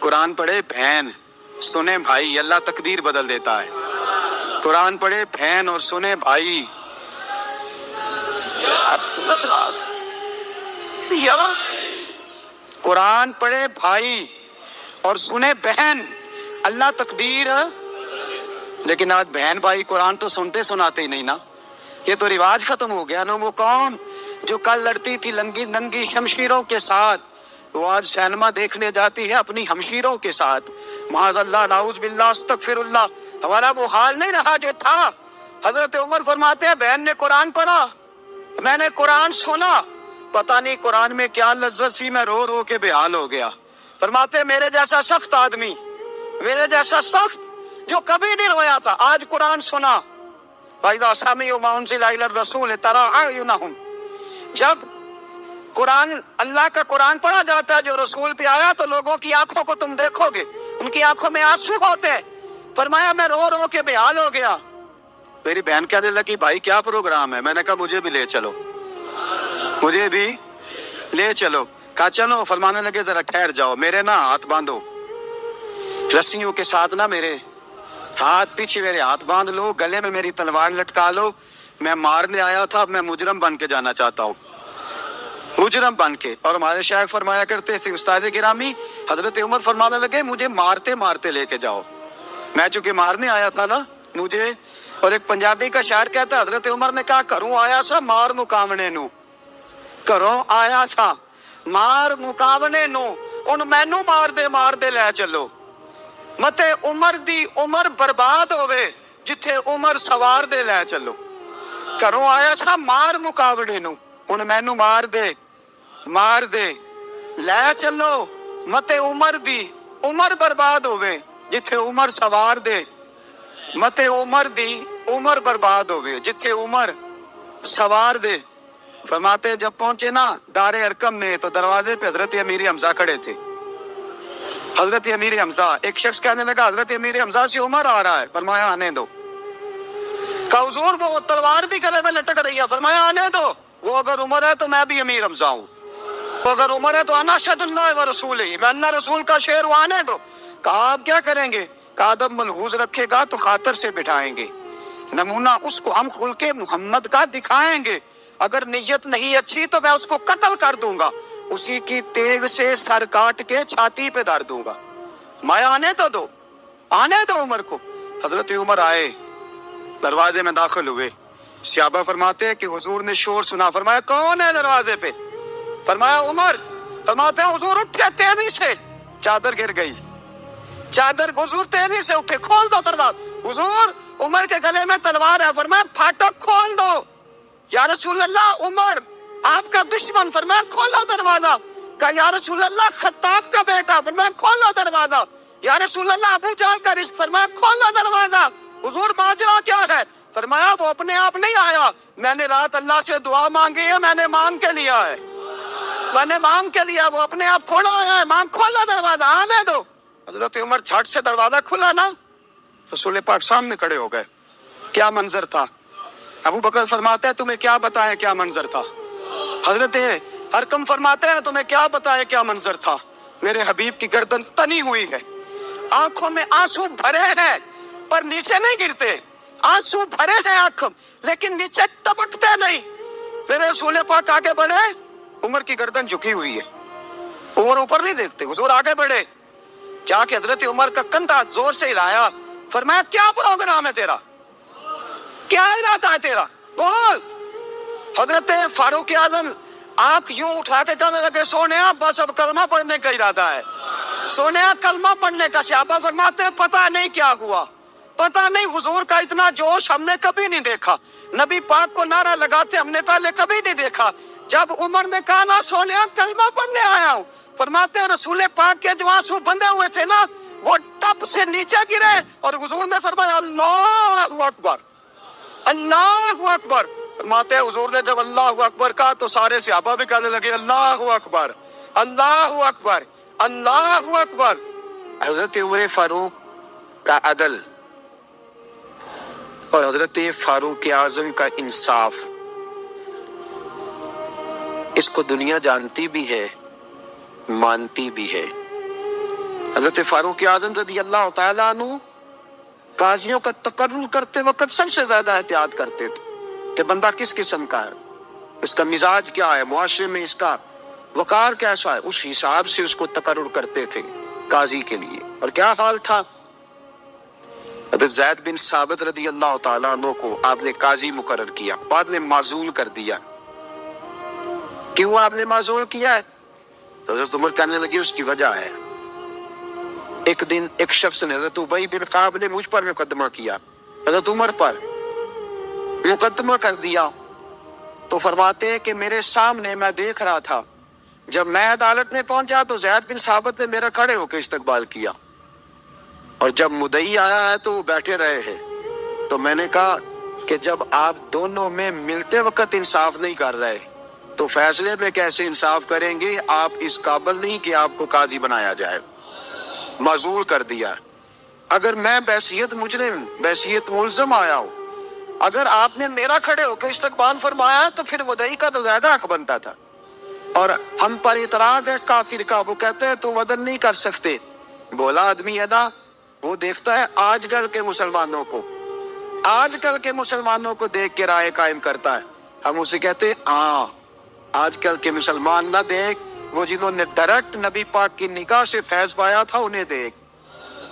قرآن پڑھے بہن، سنے بھائی، اللہ تقدیر بدل دیتا ہے۔ قرآن پڑھے بہن اور سنے بھائی۔ قرآن پڑھے بھائی اور سنے بہن، اللہ تقدیر۔ لیکن آج بہن بھائی قرآن تو سنتے سناتے ہی نہیں نا، یہ تو رواج ختم ہو گیا نا۔ وہ قوم جو کل لڑتی تھی ننگی شمشیروں کے ساتھ، وہ آج سینما دیکھنے جاتی ہے اپنی ہمشیروں کے ساتھ۔ معاذ اللہ، نعوذ باللہ، استغفر اللہ۔ ہمارا وہ حال نہیں رہا جو تھا۔ حضرت عمر فرماتے ہیں بہن نے قرآن پڑھا، میں نے قرآن سنا، پتہ نہیں قرآن میں کیا لذت سی، میں رو رو کے بے حال ہو گیا۔ فرماتے ہیں میرے جیسا سخت آدمی، میرے جیسا سخت جو کبھی نہیں رویا تھا، آج قرآن سنا۔ وَإِذَا سَمِعُوا مَا أُنزِلَ إِلَى الرَّسُولِ تَرَىٰ أَعْيُنَهُمْ، جب قرآن، اللہ کا قرآن پڑھا جاتا ہے جو رسول پہ آیا، تو لوگوں کی آنکھوں کو تم دیکھو گے، ان کی آنکھوں میں آنسو ہوتے ہیں۔ فرمایا میں رو رو کے بے حال ہو گیا۔ میری بہن کہنے لگی بھائی کیا پروگرام ہے؟ میں نے کہا مجھے بھی لے چلو، مجھے بھی لے چلو۔ کہا چلو۔ فرمانے لگے ذرا ٹھہر جاؤ، میرے نا ہاتھ باندھو رسیوں کے ساتھ، نا میرے ہاتھ پیچھے میرے ہاتھ باندھ لو، گلے میں میری تلوار لٹکا لو، میں مارنے آیا تھا، اب میں مجرم بن کے جانا چاہتا ہوں، مجرم بن کے۔ اور ہمارے شیخ فرمایا کرتے تھے، استاد گرامی حضرت عمر فرمانے لگے مجھے مارتے مارتے لے کے جاؤ، میں چونکہ مارنے آیا تھا نا مجھے۔ اور ایک پنجابی کا شاعر کہتا ہے حضرت عمر نے کہا کروں آیا سا مار مکاونے نو، کروں آیا سا مار مکاونے نو، ان مینو مار دے لے چلو، متے عمر دی عمر برباد ہوئے، جتھے عمر سوار دے لے چلو۔ کروں آیا سا مار مکاونے نو، ان مینو مار دے لے چلو، متے عمر دی عمر برباد ہوئے، جتھے عمر سوار دے، متے عمر دی عمر برباد ہوئے، جتھے عمر سوار دے۔ فرماتے جب پہنچے نا دار ارقم میں، تو دروازے پہ حضرت امیر حمزہ کھڑے تھے۔ حضرت امیر حمزہ، ایک شخص کہنے لگا حضرت امیر حمزہ سے عمر آ رہا ہے، فرمایا آنے دو۔ کہا حضور وہ تلوار بھی گلے میں لٹک رہی ہے، فرمایا آنے دو، وہ اگر عمر ہے تو میں بھی امیر حمزہ ہوں، وہ اگر عمر ہے تو انا اشہد اللہ و رسولہ، میں اللہ رسول کا شعر ہوں، آنے دو۔ کہا آپ کیا کریں گے؟ کہا ادب ملحوظ رکھے گا تو خاطر سے بٹھائیں گے، نمونہ اس کو ہم خلق محمد کا دکھائیں گے، اگر نیت نہیں اچھی تو میں اس کو قتل کر دوں گا، اسی کی تیغ سے سر کاٹ کے چھاتی پہ دھر دوں گا، میں آنے تو دو، آنے دو عمر کو۔ حضرت عمر آئے، دروازے میں داخل ہوئے، صحابہ فرماتے ہیں کہ حضور نے شور سنا، فرمایا کون ہے دروازے پہ؟ فرمایا عمر۔ فرماتے ہیں حضور اٹھے تیزی سے، چادر گر گئی، چادر، حضور تیزی سے اٹھے، کھول دو دروازہ۔ حضور عمر کے گلے میں تلوار ہے، فرمایا پھاٹک کھول دو۔ یا رسول اللہ عمر آپ کا دشمن، فرمایا کھولو دروازہ۔ کہا یا رسول اللہ خطاب کا بیٹا، فرمایا کھولو دروازہ۔ یا رسول اللہ ابو جہل کا رشت، فرمایا کھولو دروازہ۔ حضور ماجرا کیا ہے؟ فرمایا وہ اپنے آپ نہیں آیا، میں نے رات اللہ سے دعا مانگی ہے، میں نے مانگ کے لیا ہے، میں نے مانگ کے لیا، وہ اپنے آپ تھوڑا آیا ہے، مانگ کھولو دروازہ، آنے دو۔ حضرت عمر جھٹ سے دروازہ کھلا نا، رسول پاک سامنے کھڑے ہو گئے۔ کیا منظر تھا؟ ابو بکر فرماتے ہیں تمہیں کیا بتائیں کیا منظر تھا؟ حضرت ارقم فرماتے ہیں تمہیں کیا بتائیں کیا منظر تھا؟ میرے حبیب کی گردن تنی ہوئی ہے، آنکھوں میں آنسو بھرے ہیں پر نیچے نہیں گرتے، آنسو بھرے ہیں آنکھوں لیکن نیچے ٹپکتے نہیں۔ پھر رسول پاک آگے بڑھے، عمر کی گردن جھکی ہوئی ہے، عمر اوپر نہیں دیکھتے، حضور آگے بڑھے، جا کے حضرت عمر کا کندھا زور سے ہلایا، فرمایا کیا پروگرام ہے تیرا، کیا ارادہ ہے تیرا، بول۔ حضرت فاروق اعظم آنکھ یوں اٹھا کے کہنے لگے سونیا بس اب کلمہ پڑھنے کا ارادہ ہے، سونیا کلمہ پڑھنے کا۔ صحابہ فرماتے ہیں پتہ نہیں کیا ہوا، پتہ نہیں، حضور کا اتنا جوش ہم نے کبھی نہیں دیکھا، نبی پاک کو نعرہ لگاتے ہم نے پہلے کبھی نہیں دیکھا۔ جب عمر نے کہا نا سونیا کلمہ پڑھنے آیا ہوں، فرماتے ہیں رسول پاک کے جو آنسو بندے ہوئے تھے نا وہ ٹپ سے نیچے گرے، اور حضور نے فرمایا اللہ اکبر، اللہ اکبر۔ فرماتے ہیں حضور نے جب اللہ اکبر کہا تو سارے صحابہ بھی کہنے لگے اللہ اکبر، اللہ اکبر، اللہ اکبر۔ حضرت عمر فاروق کا عدل اور حضرت فاروق اعظم کا انصاف، اس کو دنیا جانتی بھی ہے، مانتی بھی ہے۔ حضرت فاروق اعظم رضی اللہ تعالیٰ عنہ قاضیوں کا تقرر کرتے وقت سب سے زیادہ احتیاط کرتے تھے کہ بندہ کس قسم کا ہے، اس کا مزاج کیا ہے، معاشرے میں اس کا وقار کیسا ہے، اس حساب سے اس کو تقرر کرتے تھے قاضی کے لیے۔ اور کیا حال تھا، حضرت زید بن ثابت رضی اللہ تعالیٰ عنہ کو آپ نے قاضی مقرر کیا، بعد میں معزول کر دیا۔ کیوں آپ نے معزول کیا ہے؟ تو حضرت عمر کہنے لگے اس کی وجہ ہے، ایک دن ایک شخص نے، حضرت ابی بن کعب نے مجھ پر مقدمہ کیا، حضرت عمر پر مقدمہ کر دیا، تو فرماتے ہیں کہ میرے سامنے میں دیکھ رہا تھا، جب میں عدالت میں پہنچا تو زید بن ثابت نے میرا کھڑے ہو کے استقبال کیا، اور جب مدعی آیا ہے تو وہ بیٹھے رہے ہیں۔ تو میں نے کہا کہ جب آپ دونوں میں ملتے وقت انصاف نہیں کر رہے تو فیصلے میں کیسے انصاف کریں گے، آپ اس قابل نہیں کہ آپ کو قاضی بنایا جائے، معزول کر دیا۔ اگر میں بحیثیت مجرم، بحیثیت ملزم آیا ہوں، اگر آپ نے میرا کھڑے ہو کے استقبال فرمایا تو پھر مدعی کا تو زیادہ حق بنتا تھا، اور ہم پر اعتراض ہے کافر کا، وہ کہتے ہیں تم عدل نہیں کر سکتے۔ بولا آدمی ہے نا، وہ دیکھتا ہے آج کل کے مسلمانوں کو، آج کل کے مسلمانوں کو دیکھ کے رائے قائم کرتا ہے۔ ہم اسے کہتے ہیں ہاں آج کل کے مسلمان نہ دیکھ، وہ جنہوں نے ڈائریکٹ نبی پاک کی نگاہ سے فیض پایا تھا انہیں دیکھ،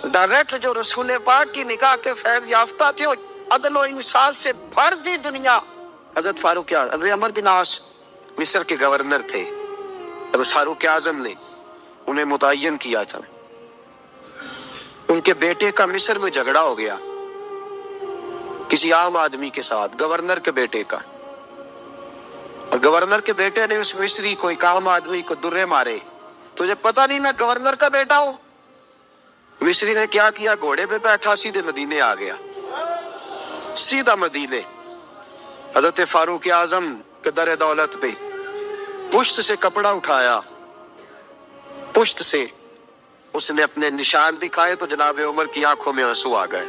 ڈائریکٹ جو رسول پاک کی نگاہ کے فیض یافتہ تھے، عدل و انصاف سے بھر دی دنیا۔ حضرت فاروق اعظم، عمر بن عاص مصر کے گورنر تھے، حضرت فاروق اعظم نے انہیں متعین کیا تھا۔ ان کے بیٹے کا مصر میں جھگڑا ہو گیا کسی عام آدمی کے ساتھ، گورنر کے بیٹے کا، اور گورنر کے بیٹے نے اس مصری کو، ایک عام آدمی کو درے مارے۔ تجھے پتہ نہیں میں گورنر کا بیٹا ہوں؟ مصری نے کیا کیا، گھوڑے پہ بیٹھا سیدھے مدینے آ گیا، سیدھا مدینے۔ حضرت فاروق اعظم کے در دولت پہ پشت سے کپڑا اٹھایا، پشت سے اس نے اپنے نشان دکھائے تو جناب عمر کی آنکھوں میں آنسو آ گئے۔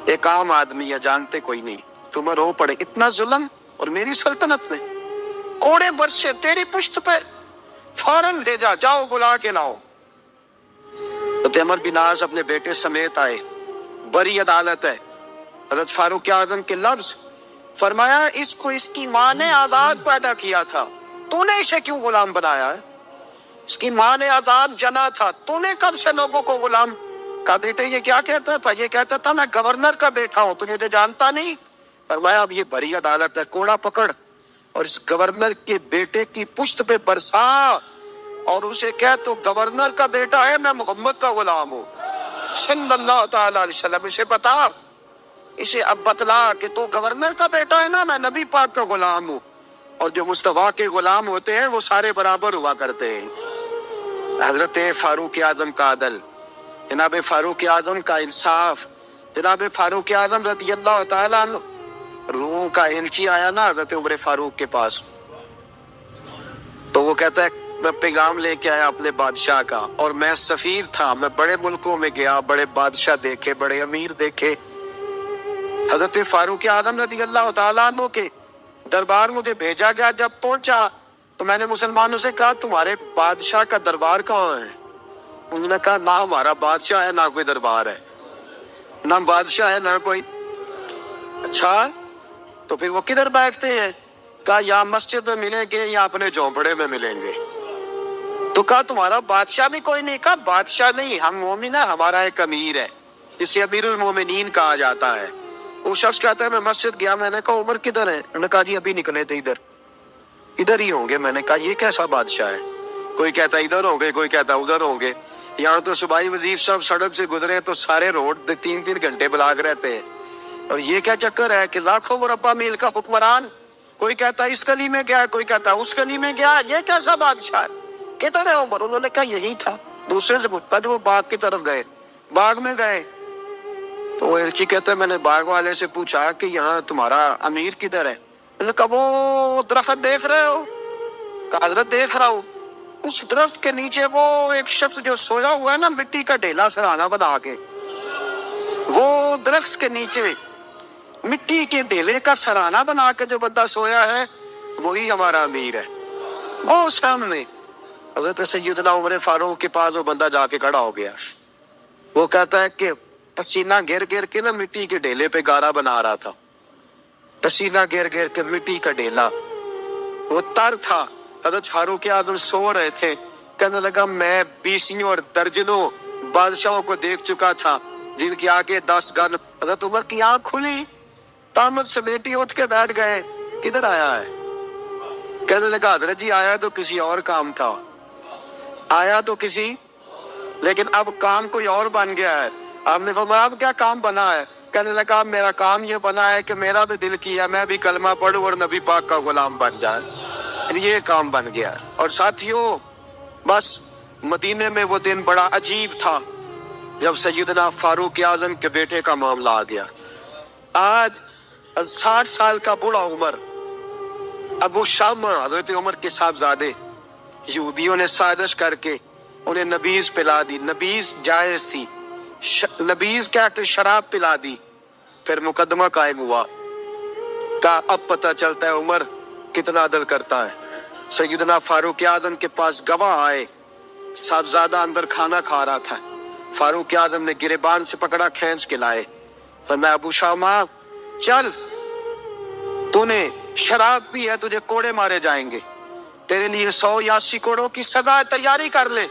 ایک عام آدمی ہے، جانتے کوئی نہیں، تمہیں رو پڑے، اتنا ظلم، اور میری سلطنت میں کوڑے برسے تیری پشت پہ، فوراً بھیجا، جاؤ بلا کے لاؤ۔ حضرت عمر بن عاص اپنے بیٹے سمیت آئے، بڑی عدالت ہے، حضرت فاروق اعظم کے لفظ، فرمایا اس کو اس کی ماں نے آزاد پیدا کیا تھا، تو نے اسے کیوں غلام بنایا ہے؟ اس کی ماں نے آزاد جنا تھا، تو نے کب سے لوگوں کو غلام؟ کہا بیٹے یہ کیا کہتا تھا؟ یہ کہتا تھا میں گورنر کا بیٹا ہوں، تجھے جانتا نہیں؟ فرمایا اب یہ بڑی عدالت ہے، کوڑا پکڑ اور اس گورنر کے بیٹے کی پشت پہ برسا، اور اسے کہہ تو گورنر کا بیٹا ہے، میں محمد کا غلام ہوں صلی اللہ تعالیٰ علیہ وسلم۔ اسے بتا، اسے اب بتلا کہ تو گورنر کا بیٹا ہے نا، میں نبی پاک کا غلام ہوں، اور جو مصطفیٰ کے غلام ہوتے ہیں وہ سارے برابر ہوا کرتے ہیں۔ حضرت فاروق اعظم کا عدل، جناب فاروق اعظم کا انصاف، جناب فاروق اعظم رضی اللہ تعالیٰ عنہ، روم کا ایلچی آیا نا حضرت عمر فاروق کے پاس، تو وہ کہتا ہے میں پیغام لے کے آیا اپنے بادشاہ کا، اور میں سفیر تھا، میں بڑے ملکوں میں گیا، بڑے بادشاہ دیکھے، بڑے امیر دیکھے۔ حضرت فاروق اعظم رضی اللہ تعالیٰ عنہ کے دربار مجھے بھیجا گیا، جب پہنچا تو میں نے مسلمانوں سے کہا تمہارے بادشاہ کا دربار کہاں ہے؟ انہوں نے کہا نہ ہمارا بادشاہ ہے نہ کوئی دربار ہے، نہ بادشاہ ہے نہ کوئی۔ اچھا تو پھر وہ کدھر بیٹھتے ہیں؟ کہا یا مسجد میں ملیں گے یا اپنے جھونپڑے میں ملیں گے۔ تو کہا تمہارا بادشاہ بھی کوئی نہیں؟ کہا بادشاہ نہیں، ہم مومن ہیں، ہمارا ایک امیر ہے، جسے امیر المومنین کہا جاتا ہے۔ وہ شخص کہتا ہے میں مسجد گیا، میں نے کہا عمر کدھر ہے؟ انہوں نے کہا جی ابھی نکلے تھے ادھر ہی ہوں گے۔ میں نے کہا یہ کیسا بادشاہ ہے؟ کوئی کہتا ادھر ہوں گے، کوئی کہتا ادھر ہوں گے۔ یہاں تو صوبائی وزیر صاحب سڑک سے گزرے تو سارے روڈ 3 گھنٹے بلاک رہتے ہیں، اور یہ کیا چکر ہے کہ لاکھوں مربع میل کا حکمران، کوئی کہتا اس گلی میں گیا، کوئی کہتا اس گلی میں گیا، یہ کیسا بادشاہ ہے؟ کدھر ہے عمر؟ انہوں نے کہا یہی تھا۔ دوسرے سے پوچھتا جو وہ باغ کی طرف گئے، باغ میں گئے تو وہ ایلچی کہتا ہے میں نے باغ والے سے پوچھا کہ یہاں تمہارا امیر کدھر ہے؟ انہوں نے کہا وہ درخت دیکھ رہے ہو؟ کہا حضرت دیکھ رہا ہوں۔ اس درخت کے نیچے وہ ایک شخص جو سویا ہوا ہے نا، مٹی کا ڈھیلا سرہانہ بنا کے، وہ درخت کے نیچے مٹی کے ڈھیلے کا سرہانہ بنا کے جو بندہ سویا ہے وہی ہمارا امیر ہے، وہ سامنے۔ حضرت سیدنا عمر فاروق کے پاس وہ بندہ جا کے کھڑا ہو گیا. وہ کہتا ہے کہ پسینہ گر گر کے نا مٹی کے ڈھیلے پہ گارا بنا رہا تھا. پسینہ گر گر کے مٹی کا ڈھیلا, وہ تر تھا. حضرت فاروق اعظم سو رہے تھے. کہنے لگا میں بیسیوں اور درجنوں بادشاہوں کو دیکھ چکا تھا جن کی آگے 10 گن. حضرت عمر کی آنکھ کھلی, تامت سمیٹی اٹھ کے بیٹھ گئے. کدھر آیا ہے؟ کہنے لگا حضرت جی آیا تو کسی اور کام تھا, آیا تو کسی, لیکن اب کام کوئی اور بن گیا ہے. آپ نے فرمایا اب کیا کام بنا ہے؟ کہنے لگا میرا کام یہ بنا ہے کہ میرا بھی دل کیا میں بھی کلمہ پڑھوں اور نبی پاک کا غلام بن جائے. یہ کام بن گیا. اور ساتھیوں بس مدینے میں وہ دن بڑا عجیب تھا جب سیدنا فاروق اعظم کے بیٹے کا معاملہ آ گیا. آج 60 سال کا بوڑھا عمر, ابو شامہ حضرت عمر کے صاحبزادے, یہودیوں نے سازش کر کے انہیں نبیذ پلا دی. نبیذ جائز تھی, نبیذ کیا کہ شراب پلا دی. پھر مقدمہ قائم ہوا. کا اب پتہ چلتا ہے عمر کتنا عدل کرتا ہے. سیدنا فاروق اعظم کے پاس گواہ آئے, صاحبزادہ اندر کھانا کھا رہا تھا. فاروق اعظم نے گریبان سے پکڑا, کھینچ کے لائے. فرمایا ابو شامہ چل, تو نے شراب پی ہے, تجھے کوڑے مارے جائیں گے, تیرے لیے 100 یا 80 کوڑوں کی سزا تیاری کر لے.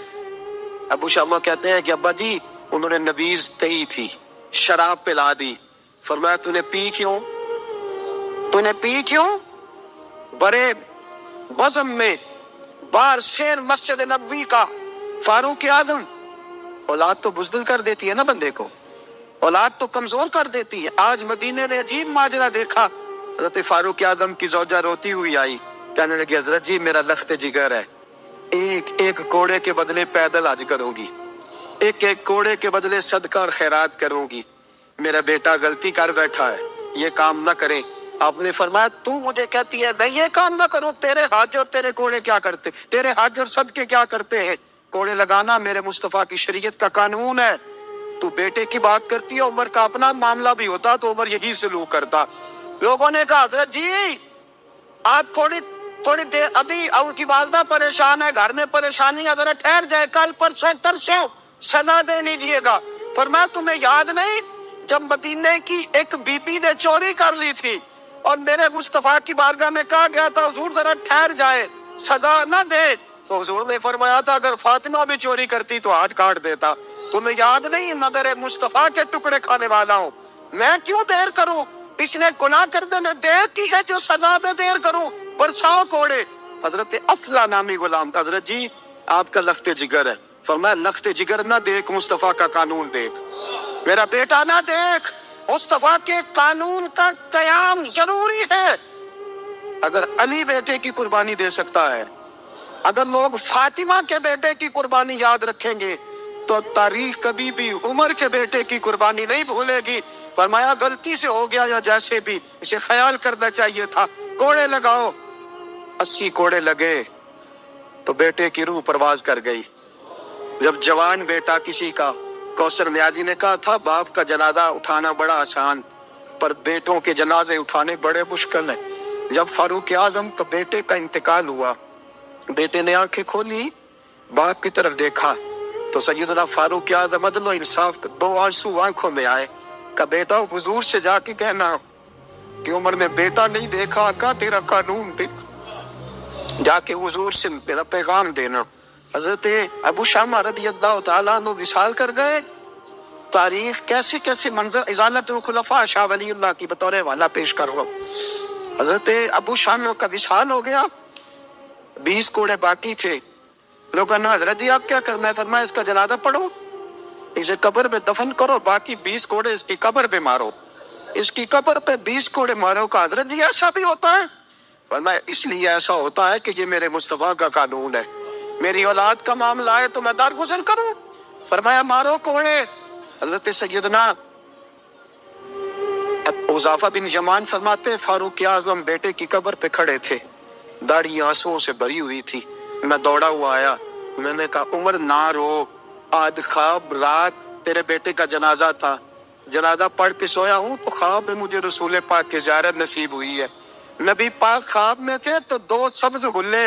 ابو شامہ کہتے ہیں کہ ابا جی انہوں نے نبیذ کہی تھی, شراب پلا دی. فرمایا تو نے پی کیوں؟ تو نے پی کیوں؟ بڑے بزم میں بار شیر مسجد نبوی کا فاروق اعظم. اولاد تو بزدل کر دیتی ہے نا بندے کو, اولاد تو کمزور کر دیتی ہے. آج مدینے نے عجیب ماجرا دیکھا. حضرت فاروق اعظم کی زوجہ روتی ہوئی آئی, کہنے لگی حضرت جی میرا لخت جگر ہے, ایک کوڑے کے بدلے پیدل حج کروں گی, ایک کوڑے کے بدلے صدقہ اور خیرات کروں گی. میرا بیٹا غلطی کر بیٹھا ہے, یہ کام نہ کرے. آپ نے فرمایا تو مجھے کہتی ہے میں یہ کام نہ کروں, تیرے حج اور تیرے کوڑے کیا کرتے, تیرے حج اور صدقے کیا کرتے ہیں؟ کوڑے لگانا میرے مصطفیٰ کی شریعت کا قانون ہے. تو بیٹے کی بات کرتی ہے, عمر کا اپنا معاملہ بھی ہوتا تو عمر یہی سلوک کرتا. لوگوں نے کہا حضرت جی آپ تھوڑی دیر, ابھی ان کی والدہ پریشان ہے, گھر میں پریشانی ہے, ذرا ٹھہر جائے, کل پرسوں ترسوں سزا دے لیجیے گا. فرمایا تمہیں یاد نہیں جب مدینے کی ایک بی بی نے چوری کر لی تھی اور میرے مصطفیٰ کی بارگاہ میں کہا گیا تھا حضور ذرا ٹھہر جائے, سزا نہ دے, تو حضور نے فرمایا تھا اگر فاطمہ بھی چوری کرتی تو ہاتھ کاٹ دیتا. تمہیں یاد نہیں میں تیرے مصطفیٰ کے ٹکڑے کھانے والا ہوں, میں کیوں دیر کروں, اس نے گناہ کرنے میں دیر کی ہے جو سزا میں دیر کروں, برساؤ کوڑے. حضرت افلا نامی غلام, حضرت جی آپ کا لخت جگر ہے. فرمایا لخت جگر نہ دیکھ, مصطفیٰ کا قانون دیکھ. میرا بیٹا نہ دیکھ, مصطفیٰ کے قانون کا قیام ضروری ہے. اگر علی بیٹے کی قربانی دے سکتا ہے, اگر لوگ فاطمہ کے بیٹے کی قربانی یاد رکھیں گے تو تاریخ کبھی بھی عمر کے بیٹے کی قربانی نہیں بھولے گی. فرمایا غلطی سے ہو گیا یا جیسے بھی, اسے خیال کرنا چاہیے تھا. کوڑے لگاؤ. 80 کوڑے لگے تو بیٹے کی روح پرواز کر گئی. جب جوان بیٹا کسی کا, کوثر نیازی نے کہا تھا باپ کا جنازہ اٹھانا بڑا آسان پر بیٹوں کے جنازے اٹھانے بڑے مشکل ہیں. جب فاروق اعظم کا بیٹے کا انتقال ہوا, بیٹے نے آنکھیں کھولی, باپ کی طرف دیکھا تو سیدنا فاروق اعظم عدل و انصاف, 2 آنسو آنکھوں میں آئے. کہ بیٹا حضور سے جا کے کہنا کہ عمر نے بیٹا نہیں دیکھا, آقا تیرا قانون دیکھ, جا کے حضور سے میرا پیغام دینا. حضرت ابو شامہ رضی اللہ تعالیٰ عنہ وصال کر گئے. تاریخ کیسے کیسے منظر ازالت الخلفاء شاہ ولی اللہ کی بطور والا پیش کر رہا ہوں. حضرت ابو شامہ کا وصال ہو گیا, 20 کوڑے باقی تھے. لوگوں نے حضرت جی آپ کیا کرنا ہے؟ فرمایا اس کا جنازہ پڑھو, اسے قبر پہ دفن کرو, باقی 20 کوڑے اس کی قبر پہ مارو, اس کی قبر پہ 20 کوڑے مارو. کا حضرت جی ایسا بھی ہوتا ہے؟ فرمایا اس لیے ایسا ہوتا ہے کہ یہ میرے مصطفیٰ کا قانون ہے, میری اولاد کا معاملہ ہے تو میں درگزر کروں. فرمایا مارو کوڑے. حضرت سیدنا حذیفہ بن یمان فرماتے فاروق اعظم بیٹے کی قبر پہ کھڑے تھے, داڑھی آنسوؤں سے بھری ہوئی تھی. میں دوڑا ہوا آیا, میں نے کہا عمر نہ رو, آج خواب رات تیرے بیٹے کا جنازہ تھا, جنازہ پڑھ کے سویا ہوں تو خواب میں مجھے رسول پاک کی زیارت نصیب ہوئی ہے. نبی پاک خواب میں تھے تو 2 سبز غلے